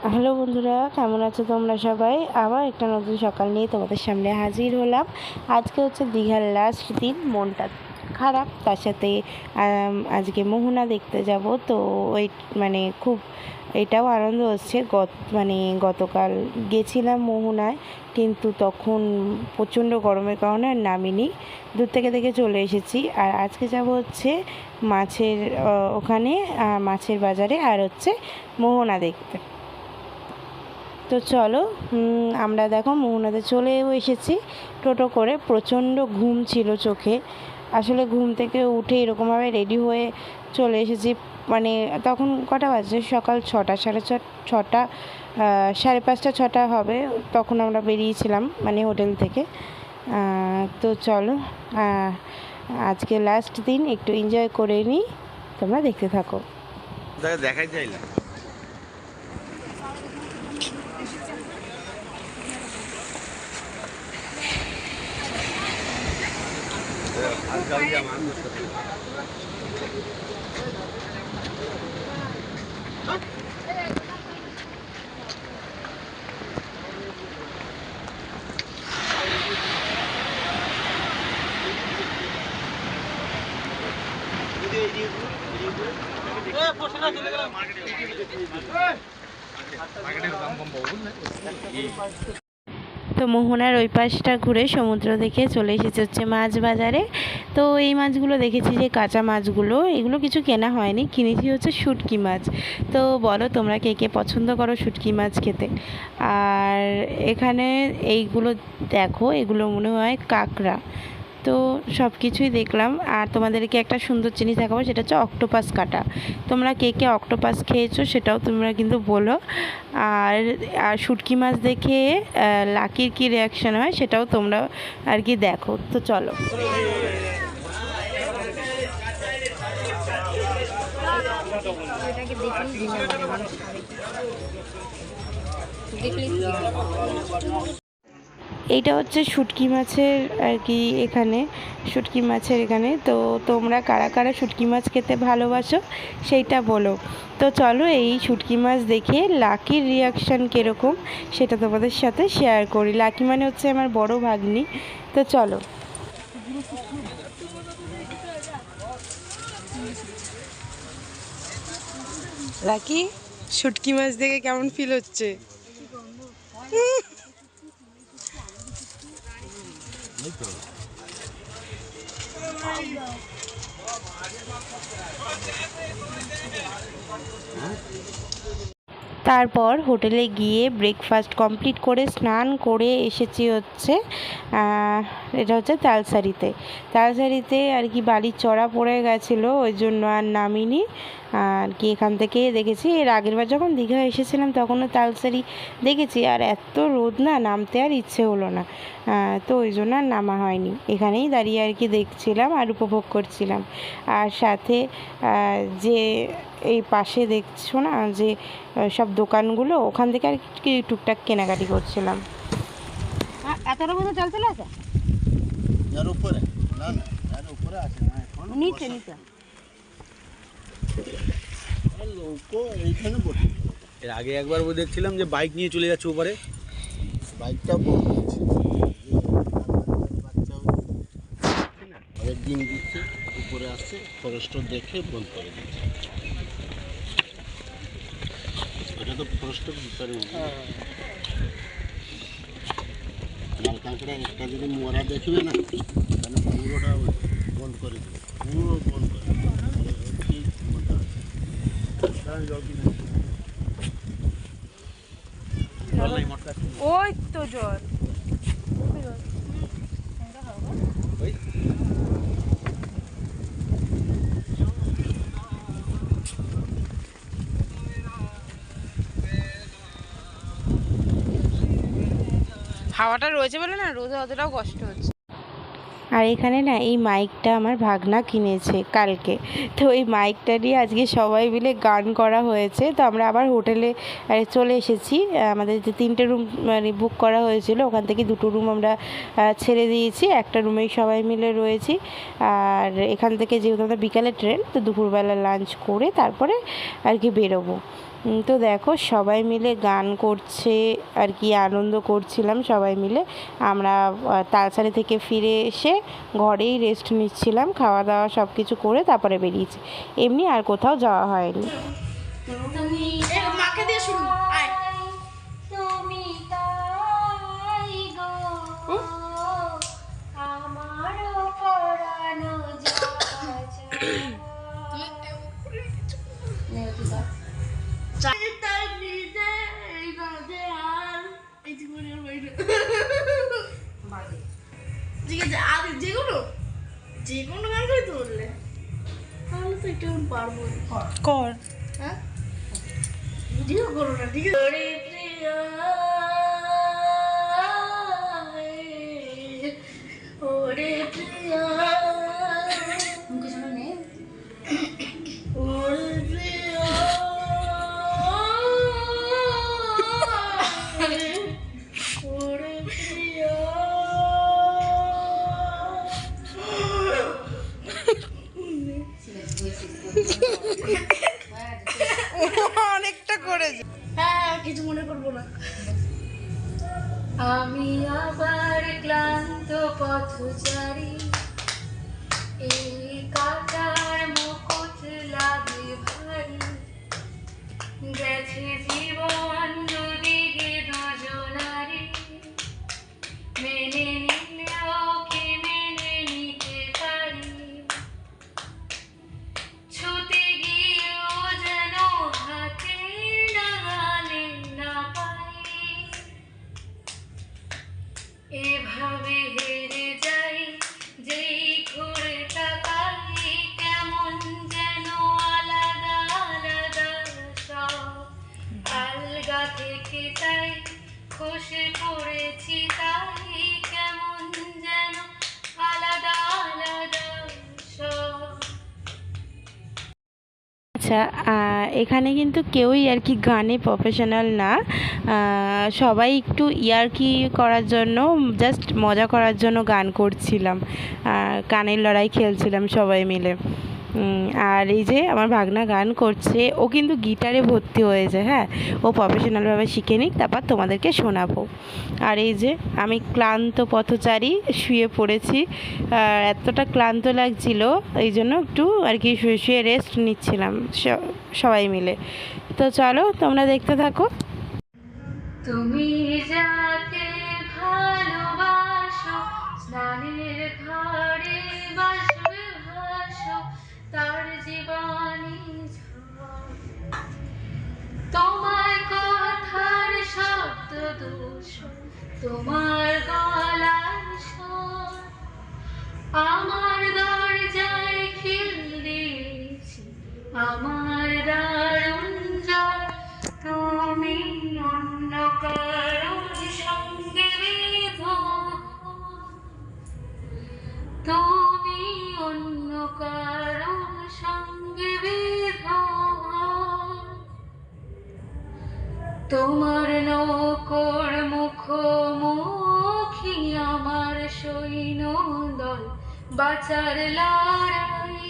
Hello বন্ধুরা, কেমন আছো তোমরা সবাই? আবার একটা নতুন সকাল নিয়ে তোমাদের সামনে হাজির হলাম। আজকে হচ্ছে দীঘার লাস্ট দিন, মনটা খারাপ, তার সাথে আজকে মোহনা দেখতে যাব। তো ওই খুব এটাও আনন্দ হচ্ছে। গতকাল গেছিলাম মোহনায়, কিন্তু তখন প্রচণ্ড গরমের কারণে আর নামিনি, দূর থেকে দেখে চলে এসেছি। আর আজকে যাব হচ্ছে মাছের ওখানে, মাছের বাজারে, আর হচ্ছে মোহনা দেখতে। তো চলো, আমরা দেখো মোহনাতে চলেও এসেছি টোটো করে। প্রচণ্ড ঘুম ছিল চোখে, আসলে ঘুম থেকে উঠে এরকমভাবে রেডি হয়ে চলে এসেছি। তখন কটা বাজে, সকাল 6টা, ছটা, 5:30, 6টা হবে তখন আমরা বেরিয়েছিলাম হোটেল থেকে। তো চলো, আজকে লাস্ট দিন, একটু এনজয় করে নিই, তোমরা দেখতে থাকো। দেখাই চাইলাম তো মোহনার ওই পাশটা ঘুরে সমুদ্র দেখে চলে এসেছে হচ্ছে মাছ বাজারে। তো এই মাছগুলো দেখেছি, যে কাঁচা মাছগুলো, এগুলো কিছু কেনা হয়নি, কিনেছি হচ্ছে শুটকি মাছ। তো বলো তোমরা কে কে পছন্দ করো শুটকি মাছ খেতে? আর এখানে এইগুলো দেখো, এগুলো মনে হয় কাঁকড়া। তো সব কিছুই দেখলাম। আর তোমাদেরকে একটা সুন্দর জিনিস দেখাবো, সেটা হচ্ছে অক্টোপাস কাটা। তোমরা কে কে অক্টোপাস খেয়েছো সেটাও তোমরা কিন্তু বলো। আর আর শুটকি মাছ দেখে লাকির কী রিয়াকশান হয় সেটাও তোমরা আর কি দেখো। তো চলো। এইটা হচ্ছে শুটকি মাছের আর কি, এখানে শুটকি মাছের এখানে। তো তোমরা কারা কারা শুটকি মাছ খেতে ভালোবাসো সেইটা বলো। তো চলো, এই শুটকি মাছ দেখে লাকির রিয়াকশান কীরকম সেটা তোমাদের সাথে শেয়ার করি। লাকি মানে হচ্ছে আমার বড় ভাগ্নি। তো চলো। লাকি, শুটকি মাছ দেখে কেমন ফিল হচ্ছে? তারপর হোটেলে গিয়ে ব্রেকফাস্ট কমপ্লিট করে স্নান করে এসেছি হচ্ছে, এটা হচ্ছে তালসারিতে আর কি। বালির চড়া পড়ে গেছিলো, ওই জন্য আর নামিনি। আর কি এখান থেকে দেখেছি, এর আগের বার যখন দীঘা এসেছিলাম তখনও তালসারি দেখেছি, আর এত রোদ না, নামতে আর ইচ্ছে হলো না। তো ওই জন্য আর নামা হয়নি, এখানেই দাঁড়িয়ে আর কি দেখছিলাম আর উপভোগ করছিলাম। আর সাথে যে এই পাশে দেখছো না, যে সব দোকানগুলো, ওখান থেকে আর কি টুকটাক কেনাকাটি করছিলাম। এতটা মতো জল চলে আসে? এর উপরে না, না, এর উপরে আসে না, এখন নিচে নিচে লোকো এইখানে বসে। এর আগে একবার দেখছিলাম যে বাইক নিয়ে চলে যাচ্ছে উপরে, বাইকটা অনেক দিন দিচ্ছে, উপরে আসছে, ফরেস্টর দেখে বন্ধ করে দিচ্ছে। এটা তো ফরেস্টের ভিতরে লাল কাঁকড়া একটা যদি মরা দেখবে না, তাহলে পুরোটা বন্ধ করে দেবে, পুরো বন্ধ করে দেবে। ওই তো জল। হাওয়াটা রয়েছে বলে না, রোদে অতটাও কষ্ট হচ্ছে। আর এখানে না, এই মাইকটা আমার ভাগনা কিনেছে কালকে। তো এই মাইকটা নিয়ে আজকে সবাই মিলে গান করা হয়েছে। তো আমরা আবার হোটেলে চলে এসেছি। আমাদের যে 3টে রুম বুক করা হয়েছিল, ওখান থেকে 2টো রুম আমরা ছেড়ে দিয়েছি, একটা রুমেই সবাই মিলে রয়েছি। আর এখান থেকে যেহেতু আমরা বিকালে ট্রেন, তো দুপুরবেলা লাঞ্চ করে তারপরে আর কি বেরোবো। তো দেখো সবাই মিলে গান করছে আর কি, আনন্দ করছিলাম সবাই মিলে। আমরা তালসারি থেকে ফিরে এসে ঘরেই রেস্ট নিচ্ছিলাম, খাওয়া দাওয়া সব কিছু করে তারপরে বেরিয়েছি, এমনি আর কোথাও যাওয়া হয়নি। মাকে দিয়ে শুরু তুমি তাই গো আমার পরানো ঠিক আছে, আর যেগুলো গান করতে বললে তাহলে তো একটু পারবো। কর। হ্যাঁ, ভিডিও করো না, ঠিক আছে? ওরে প্রিয়া, ওরে প্রিয়া, ওরে প্রিয়া, ওরে প্রিয়া। অনেকটা করেছে। হ্যাঁ, কিছু মনে করবো না। আমি আবার ক্লান্ত পথচারী, এই কাটার মুকুট লাগে ভারী, গেছে জীবন দুদিকে দুজনারি, মেনে নিলেও কি মেনে নিতে পারি, ছুতে গিয়েও যেন হাতে নাগালে না পাই, এভাবে হেরে যাই যেই ঘুরে তাকাই, কেমন যেন আলাদা আলাদা সব, আলগা থেকে তাই খসে পড়েছি তাই, কেমন যেন আলাদা আলাদা সব। আচ্ছা, এখানে কিন্তু কেউই আর কি গানে প্রফেশনাল না, সবাই একটু ইয়ার্কি করার জন্য, জাস্ট মজা করার জন্য গান করছিলাম, কানের লড়াই খেলছিলাম সবাই মিলে। আর এই যে আমার ভাগনা গান করছে, ও কিন্তু গিটারে ভর্তি হয়েছে। হ্যাঁ, ও প্রফেশনালভাবে শিখে নিক, তারপর তোমাদেরকে শোনাবো। আর এই যে আমি ক্লান্ত পথচারী শুয়ে পড়েছি, আর এতটা ক্লান্ত লাগছিল এই জন্য একটু আর কি শুয়ে শুয়ে রেস্ট নিচ্ছিলাম সবাই মিলে। তো চলো তোমরা দেখতে থাকো। তুমি যাকে ভালোবাসো, স্নানের ঘরে বাসবে ভাসো, তার জীবনী ঝড়, তোমার কথার শব্দ দূষণ, তোমার গলার স্বর, আমার দরজায় খিল দিয়েছি, আমার দারুণ জ্বর, তুমি অন্য কারোর সঙ্গে বিধবা, তুমি অন্য কারোর সঙ্গে বিধবা, তোমার নৌকোর মুখোমুখি আমার সৈন্য দল, বাঁচার লড়াই,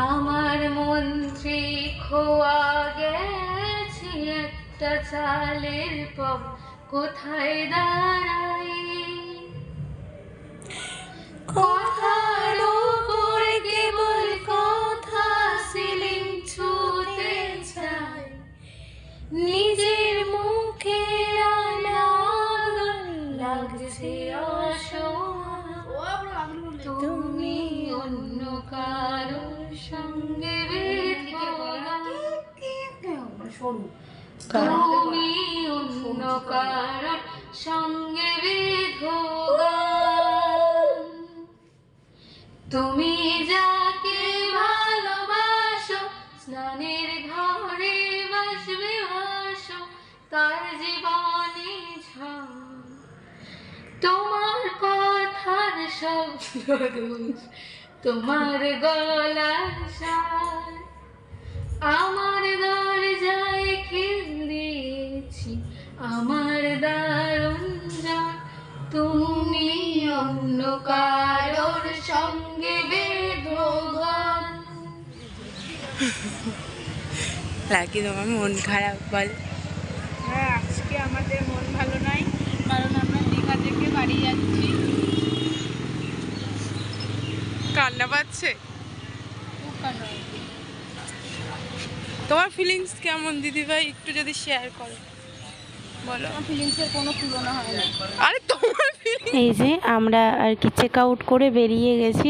আমার মন্ত্রী খোয়া গেছে একটা চালের পর, কোথায় দাঁড়াই, কথার উপরে কেবল কথা সিলিং ছুঁতে চাই, নিজের মুখে লাগছে অসহায়, তুমি অন্য কারোর সঙ্গে বিধবা, তুমি অন্য কারোর সঙ্গে বিধবা, তুমি যাকে ভালোবাসো, স্নানের ঘরে বাসবে ভাসো, তার জীবনে ঝড়, তোমার কথার শব্দ দোষ, তোমার গলার স্বর, আমার দরজায় খিল দিয়েছি, আমার দারুণ জ্বর, তুমি অন্য কারোর সঙ্গে বেধবা। লাকি তোমার মন খারাপ বল? হ্যাঁ, আজকে আমাদের মন ভালো নাই, কারণ আমরা দীঘা থেকে বাড়ি যাচ্ছি। কান্না পাচ্ছে? খুব কান্না। তোমার ফিলিংস কেমন দিদিভাই, একটু যদি শেয়ার করো বলো। আমার ফিলিংসের কোনো তুলনা হয় না। আরে তোমার এই যে আমরা আর কি চেক আউট করে বেরিয়ে গেছি,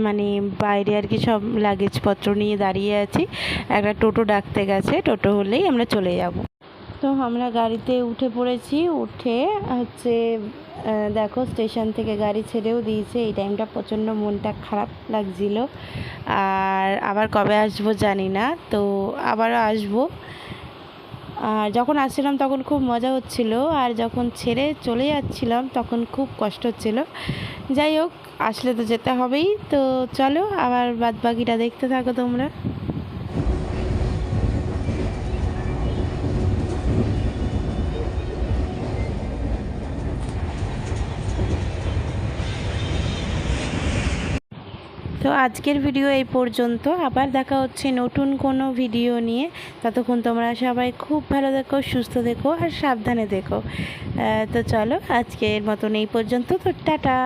মানে বাইরে আর কি সব লাগেজপত্র নিয়ে দাঁড়িয়ে আছি। একটা টোটো ডাকতে গেছে, টোটো হলেই আমরা চলে যাব। তো আমরা গাড়িতে উঠে পড়েছি। উঠে হচ্ছে দেখো স্টেশন থেকে গাড়ি ছেড়েও দিয়েছে। এই টাইমটা প্রচণ্ড মনটা খারাপ লাগছিল। আর আবার কবে আসবো জানি না, তো আবারও আসবো। আর যখন আসছিলাম তখন খুব মজা হচ্ছিল, আর যখন ছেড়ে চলে যাচ্ছিলাম তখন খুব কষ্ট হচ্ছিল। যাই হোক, আসলে তো যেতে হবেই। তো চলো আবার বাদবাকিটা দেখতে থাকো তোমরা। তো আজকের ভিডিও এই পর্যন্ত। আবার দেখা হচ্ছে নতুন কোনো ভিডিও নিয়ে। ততক্ষণ তোমরা সবাই খুব ভালো থেকো, সুস্থ থেকো আর সাবধানে থেকো। তো চলো আজকের মতন এই পর্যন্ত। তো টাটা।